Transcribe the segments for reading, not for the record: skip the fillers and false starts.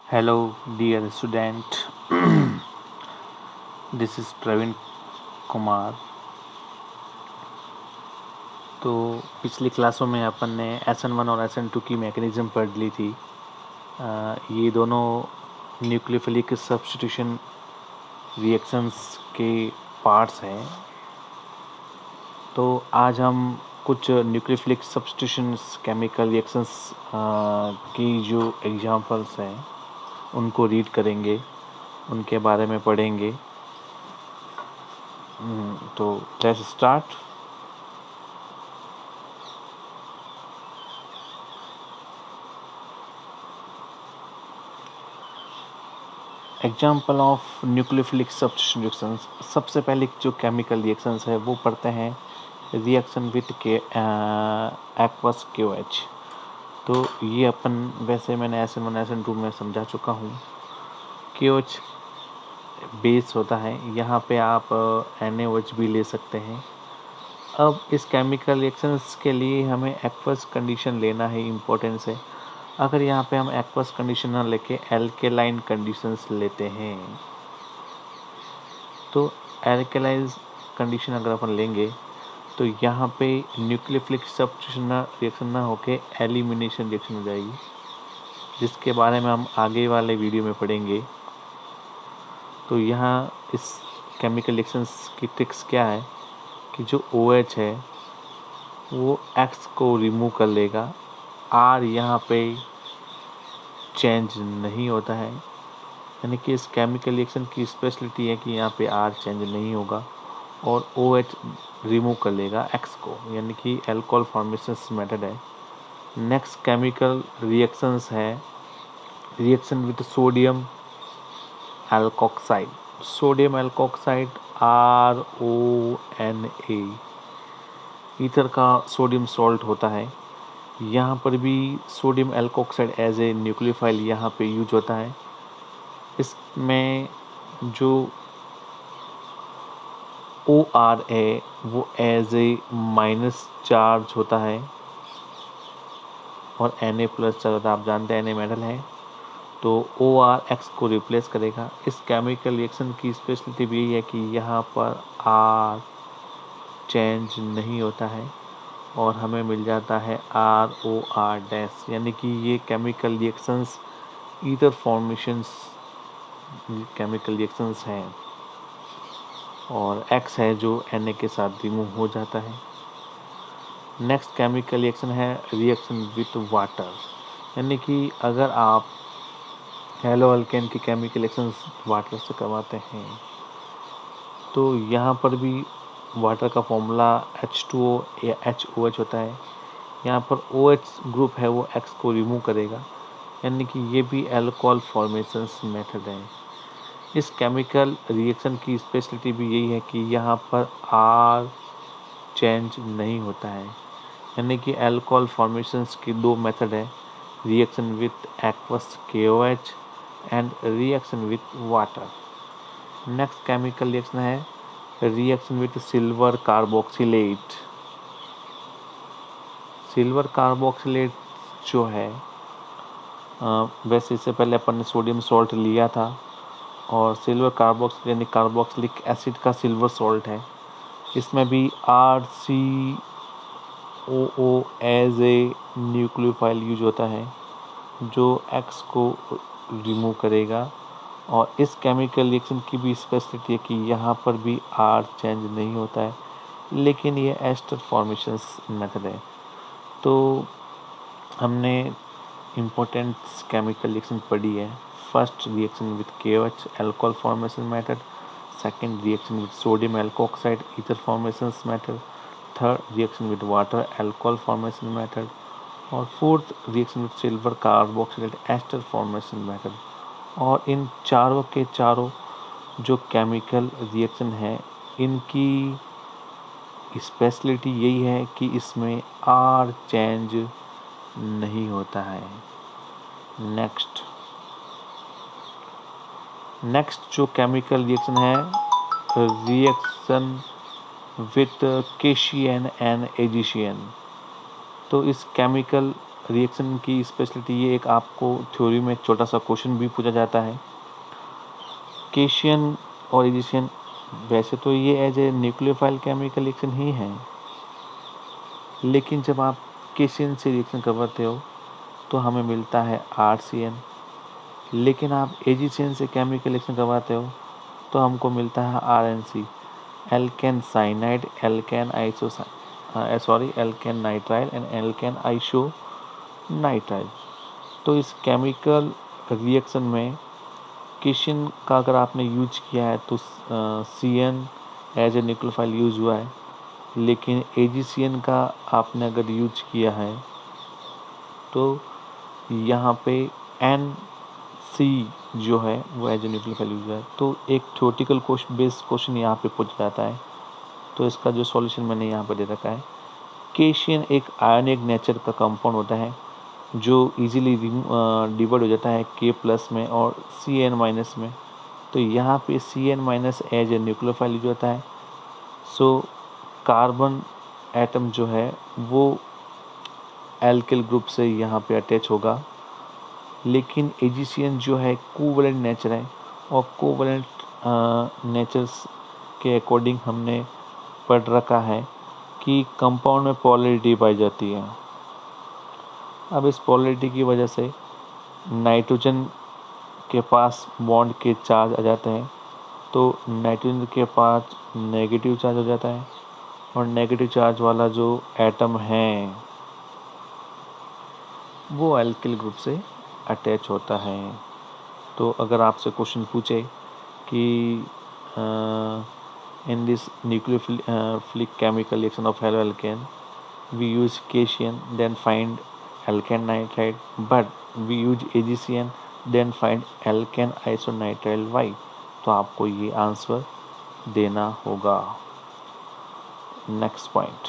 Hello, dear student. This is Praveen Kumar. तो पिछली क्लासों में अपन ने SN1 और SN2 की मैकेनिज्म पढ़ ली थी। ये दोनों न्यूक्लियोफिलिक सब्स्टिट्यूशन रिएक्शंस के पार्ट्स हैं। तो आज हम कुछ न्यूक्लियोफिलिक सब्स्टिट्यूशंस केमिकल रिएक्शंस की जो एग्जांपल्स हैं उनको रीड करेंगे, उनके बारे में पढ़ेंगे। तो let's start. Example of nucleophilic substitution reactions. सबसे पहले जो केमिकल रिएक्शंस है वो पढ़ते हैं रिएक्शन विथ के एक्वस KOH। तो ये अपन वैसे मैंने SN1 SN2 में समझा चुका हूँ। KOH बेस होता है, यहाँ पे आप NaOH भी ले सकते हैं। अब इस केमिकल रिएक्शंस के लिए हमें एक्वस कंडीशन लेना है, इम्पोर्टेंस है। अगर यहाँ पे हम एक्वस कंडीशन ना लेके एल्केलाइन कंडीशंस लेते हैं तो एल्केलाइन कंडीशन अगर अपन लेंगे तो यहाँ पे न्यूक्लियोफिलिक सब्स्टिट्यूशन रिएक्शन ना होके एलिमिनेशन रिएक्शन हो जाएगी, जिसके बारे में हम आगे वाले वीडियो में पढ़ेंगे। तो यहाँ इस केमिकल रिएक्शंस की ट्रिक्स क्या है कि जो OH है वो X को रिमूव कर लेगा, R यहाँ पे चेंज नहीं होता है, यानी कि इस केमिकल रिएक्शन की स्पेशलिटी है कि यहाँ पे R चेंज नहीं होगा और OH रिमूव कर लेगा X को, यानी कि अल्कोहल फॉर्मेशन मेथड है। नेक्स्ट केमिकल रिएक्शंस है reaction with sodium alkoxide. Sodium alkoxide RONA ether का सोडियम सॉल्ट होता है। यहाँ पर भी sodium alkoxide as a nucleophile यहाँ पे यूज होता है। इसमें जो OR है वो एज ए माइनस चार्ज होता है और Na प्लस चार्ज होता है। आप जानते हैं Na मेटल है, तो OR X को रिप्लेस करेगा। इस केमिकल रिएक्शन की स्पेशलिटी भी यही है कि यहाँ पर R चेंज नहीं होता है और हमें मिल जाता है ROR डैश, यानी कि ये chemical reactions ether formations chemical reactions हैं और X है जो Na के साथ रिमूव हो जाता है। नेक्स्ट केमिकल रिएक्शन है रिएक्शन विथ वाटर, यानी कि अगर आप हेलो अल्केन की केमिकल रिएक्शंस वाटर से करवाते हैं तो यहाँ पर भी वाटर का फॉर्मूला H2O या HOH होता है। यहाँ पर OH ग्रुप है वो X को रिमूव करेगा, यानी कि ये भी अल्कोहल फॉर्मेशंस मेथड है। इस केमिकल रिएक्शन की स्पेशलिटी भी यही है कि यहाँ पर R चेंज नहीं होता है, यानी कि अल्कोहल फॉर्मेशंस की दो मेथड है, reaction with aqueous KOH and reaction with water. Next chemical reaction है reaction with silver carboxylate. Silver carboxylate जो है वैसे इससे पहले अपन ने सोडियम सॉल्ट लिया था और सिल्वर कार्बोक्सिलेट यानी कार्बोक्सिलिक एसिड का सिल्वर सॉल्ट है। इसमें भी RCOO as a nucleophile use होता है जो X को रिमूव करेगा और इस केमिकल रिएक्शन की भी स्पेशलिटी है कि यहाँ पर भी R चेंज नहीं होता है, लेकिन ये एस्टर फॉर्मेशंस मेथड है। तो हमने इम्पोर्टेंट केमिकल रिएक्शन पढ़ी है। First reaction with KOH alcohol formation method, second reaction with sodium alkoxide ether formations method, third reaction with water alcohol formation method और fourth reaction with silver carboxylate ester formation method. और इन चारों के चारों जो chemical reaction है इनकी speciality यही है कि इसमें R चेंज नहीं होता है। नेक्स्ट जो केमिकल रिएक्शन है रिएक्शन विथ केशियन एंड एजिशियन। तो इस केमिकल रिएक्शन की स्पेशलिटी ये एक आपको थ्योरी में छोटा सा क्वेश्चन भी पूछा जाता है। केशियन और एजिशियन वैसे तो ये as a nucleophile chemical reaction ही है, लेकिन जब आप केशियन से रिएक्शन करवाते हो तो हमें मिलता है RCN, लेकिन आप एजिशियन से केमिकल रिएक्शन करवाते हो तो हमको मिलता है RNC, alkane cyanide, alkane alkane nitrile and alkane isonitrile. तो इस केमिकल रिएक्शन में केशियन का अगर आपने यूज किया है तो CN as a nucleophile use हुआ है, लेकिन AgCN का आपने अगर यूज किया है तो यहाँ पे NC जो है वो एज ए न्यूक्लियोफाइल यूज हुआ है। तो एक थ्योरेटिकल बेस्ड क्वेश्चन यहाँ पे पूछा जाता है, तो इसका जो सॉल्यूशन मैंने यहाँ पर दे रखा है। केशियन एक आयनिक नेचर का कंपाउंड होता है जो इजीली डिवाइड हो जाता है K+ में और Cn- में। तो यहाँ पे Cn- as a nucleophile use होता है। सो कार्बन एटम जो है वो एल्किल ग्रुप से यहाँ पे अटैच होगा, लेकिन AgCN जो है कोवैलेंट नेचर है और कोवैलेंट नेचर्स के अकॉर्डिंग हमने पढ़ रखा है कि कंपाउंड में पोलैरिटी पाई जाती है। अब इस पोलैरिटी की वजह से नाइट्रोजन के पास बॉन्ड के चार्ज आ जाते हैं, तो नाइट्रोजन के पास नेगेटिव चार्ज हो जाता है और नेगेटिव चार्ज वाला जो एटम है वो एल्किल ग्रुप से अटैच होता है। तो अगर आपसे क्वेश्चन पूछे कि in this nucleophilic chemical reaction of haloalkane we use cation, then find alkane nitride, but we use AgCN, then find alkane isonitrile. Why? तो आपको ये आंसर देना होगा। Next point,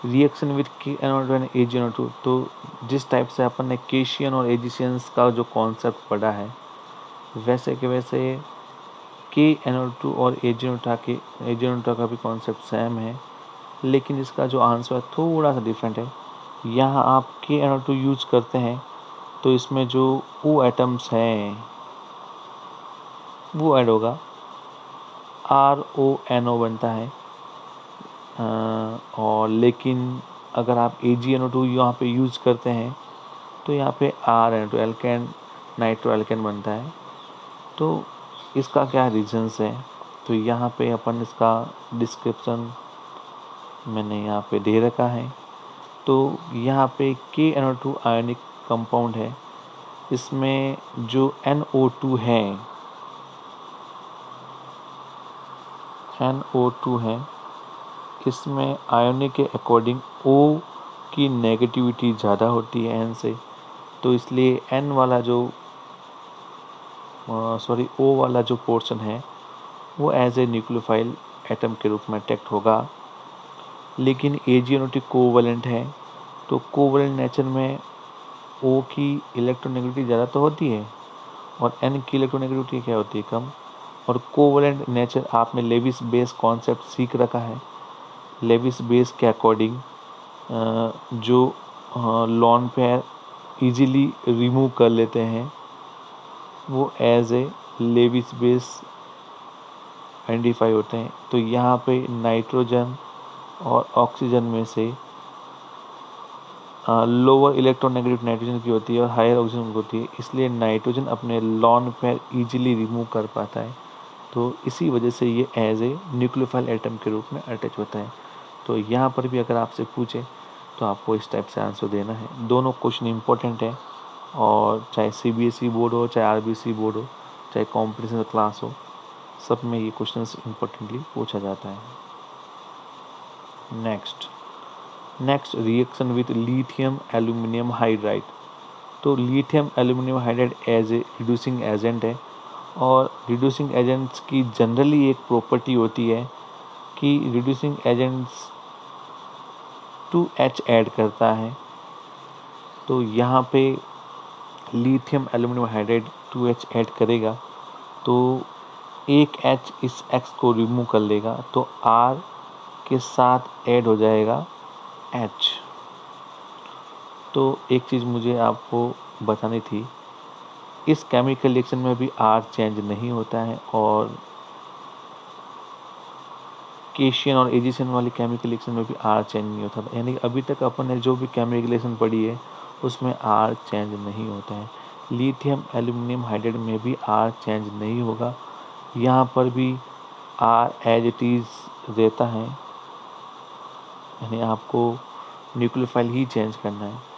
reaction with KNO2 and AgNO2। तो जिस type से अपन ने केशियन और एजिशियंस का जो कॉन्सेप्ट पढ़ा है, वैसे के वैसे KNO2 और AgNO2 का भी कॉन्सेप्ट सेम है, लेकिन इसका जो आंसर है थोड़ा सा डिफरेंट है। यहाँ आप KNO2 यूज करते हैं तो इसमें जो O एटम्स हैं वो ऐड होगा, RONO बनता है। और लेकिन अगर आप AgNO2 यहाँ पे यूज करते हैं तो यहाँ पे RNO2 एल्केन नाइट्रो एल्केन बनता है। तो इसका क्या रीजंस है, तो यहाँ पे अपन इसका डिस्क्रिप्शन मैंने यहाँ पे दे रखा है। तो यहाँ पे KNO2 आयनिक कंपाउंड है, इसमें जो NO2 है इसमें आयनिक के अकॉर्डिंग O की नेगेटिविटी ज़्यादा होती है N से, तो इसलिए N वाला जो O वाला जो पोर्शन है वो एज ए न्यूक्लियोफाइल एटम के रूप में अटैक्ट होगा। लेकिन AgNO2 कोवैलेंट है, तो कोवैलेंट नेचर में O की इलेक्ट्रोनेगेटिविटी ज़्यादा तो होती है और N की इलेक्ट्रोनेगेटिविटी क्या होती है, कम। और कोवैलेंट नेचर आपने लेविस बेस कॉन्सेप्ट सीख रखा है। लेविस बेस के अकॉर्डिंग जो लॉन पेयर इजीली रिमूव कर लेते हैं वो as a Lewis base identify होते हैं। तो यहाँ पे नाइट्रोजन और ऑक्सीजन में से लोअर इलेक्ट्रोनेगेटिव नाइट्रोजन की होती है और हायर ऑक्सीजन की होती है, इसलिए नाइट्रोजन अपने लॉन पेयर इजीली रिमूव कर पाता है। तो इसी वजह से ये एज ए न्यूक्लियोफाइल एटम के रूप में अटैच होता है। तो यहाँ पर भी अगर आपसे पूछे तो आपको इस टाइप से आंसर देना है। दोनों क्वेश्चन इंपॉर्टेंट है, और चाहे CBSE बोर्ड हो, चाहे RBC बोर्ड हो, चाहे कॉम्पिटिशन क्लास हो, सब में ये क्वेश्चन इंपॉर्टेंटली पूछा जाता है। Next reaction with lithium aluminium hydride. तो lithium aluminium hydride as a reducing agent है, और रिड्यूसिंग एजेंट्स की जनरली एक प्रॉपर्टी होती है कि रिड्यूसिंग एजेंट्स 2H ऐड करता है। तो यहाँ पे lithium aluminium hydride 2H add करेगा तो एक H इस X को रिमूव कर लेगा, तो R के साथ ऐड हो जाएगा H। तो एक चीज़ मुझे आपको बतानी थी, इस केमिकल रिएक्शन में भी R चेंज नहीं होता है और केशियन और एजिशन वाली केमिकल रिएक्शन में भी R चेंज नहीं होता था। यानी अभी तक अपन ने जो भी केमिकल रिएक्शन पढ़ी है उसमें R चेंज नहीं होता है। लिथियम एल्यूमिनियम हाइड्राइड में भी R चेंज नहीं होगा, यहाँ पर भी R एज इट इज़ रहता है, यानी आपको न्यूक्लियोफाइल ही चेंज करना है।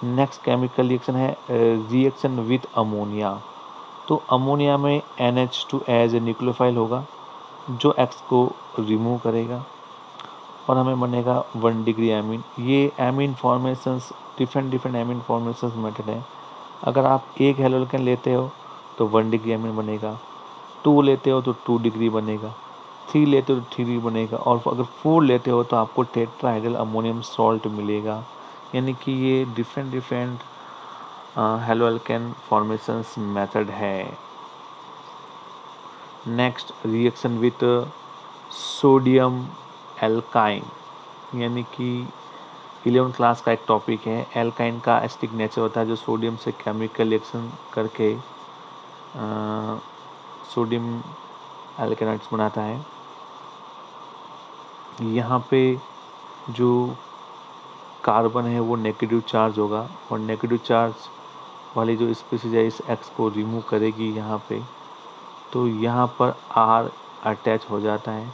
नेक्स्ट केमिकल रिएक्शन है रिएक्शन विथ अमोनिया। तो अमोनिया में NH2 एज ए न्यूक्लियोफाइल होगा जो X को रिमूव करेगा और हमें बनेगा 1 डिग्री एमीन। ये amine formations different amine formations method है। अगर आप एक हेलोल्केन लेते हो तो 1 डिग्री एमीन बनेगा, 2 लेते हो तो 2 डिग्री बनेगा, 3 लेते हो तो 3 बनेगा और अगर 4 लेते हो तो आपको टेट्राहाइड्रल अमोनियम सॉल्ट मिलेगा। यानी कि ये डिफरेंट हेलोल्केन फॉर्मेशंस मेथड है। Next reaction with sodium alkyne, यानी कि 11 क्लास का एक टॉपिक है। एल्काइन का एसिडिक नेचर होता है जो सोडियम से केमिकल रिएक्शन करके सोडियम एल्केनाइड्स बनाता है। यहाँ पे जो कार्बन है वो नेगेटिव चार्ज होगा और नेगेटिव चार्ज वाली जो स्पीशीज है इस X को रिमूव करेगी यहाँ पे, तो यहाँ पर R अटैच हो जाता है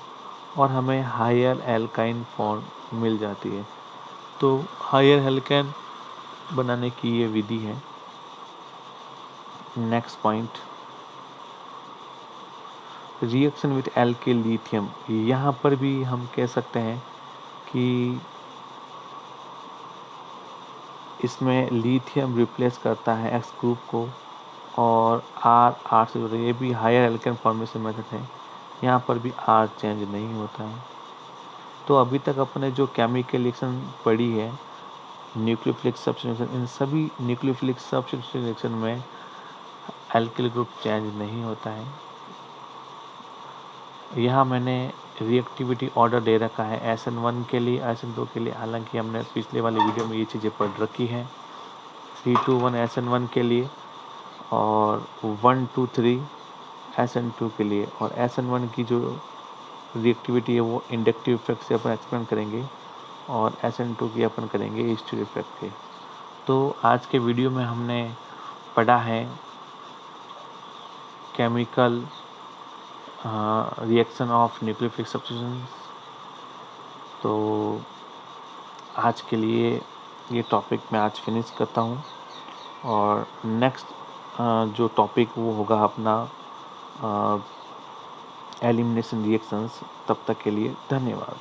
और हमें हायर एल्काइन फॉर्म मिल जाती है। तो हायर एल्काइन बनाने की ये विधि है। Next point, reaction with alkyl lithium. यहाँ पर भी हम कह सकते हैं कि इसमें लिथियम रिप्लेस करता है X ग्रुप को और R से जुड़ा, ये भी हायर एल्केन फॉर्मेशन मेथड है। यहाँ पर भी R चेंज नहीं होता है। तो अभी तक अपने जो केमिकल रिएक्शन पढ़ी है न्यूक्लियोफिलिक सब्स्टिट्यूशन, इन सभी न्यूक्लियोफिलिक सब्स्टिट्यूशन रिएक्शन में एल्किल ग्रुप चेंज नहीं होता है। यहाँ मैंने रिएक्टिविटी ऑर्डर दे रखा है SN1 के लिए, SN2 के लिए, हालांकि हमने पिछले वाले वीडियो में ये चीज़ें पढ़ रखी हैं। 321 SN1 के लिए और 123 SN2 के लिए, और SN1 की जो रिएक्टिविटी है वो इंडक्टिव इफेक्ट से अपन एक्सप्लेन करेंगे और SN2 की अपन करेंगे हिस्ट्री इफेक्ट के। तो आज के वीडियो में हमने पढ़ा है chemical reaction of nucleophilic substitutions. तो आज के लिए ये टॉपिक मैं आज फिनिश करता हूँ और नेक्स्ट जो टॉपिक वो होगा अपना एलिमिनेशन रिएक्शंस। तब तक के लिए धन्यवाद।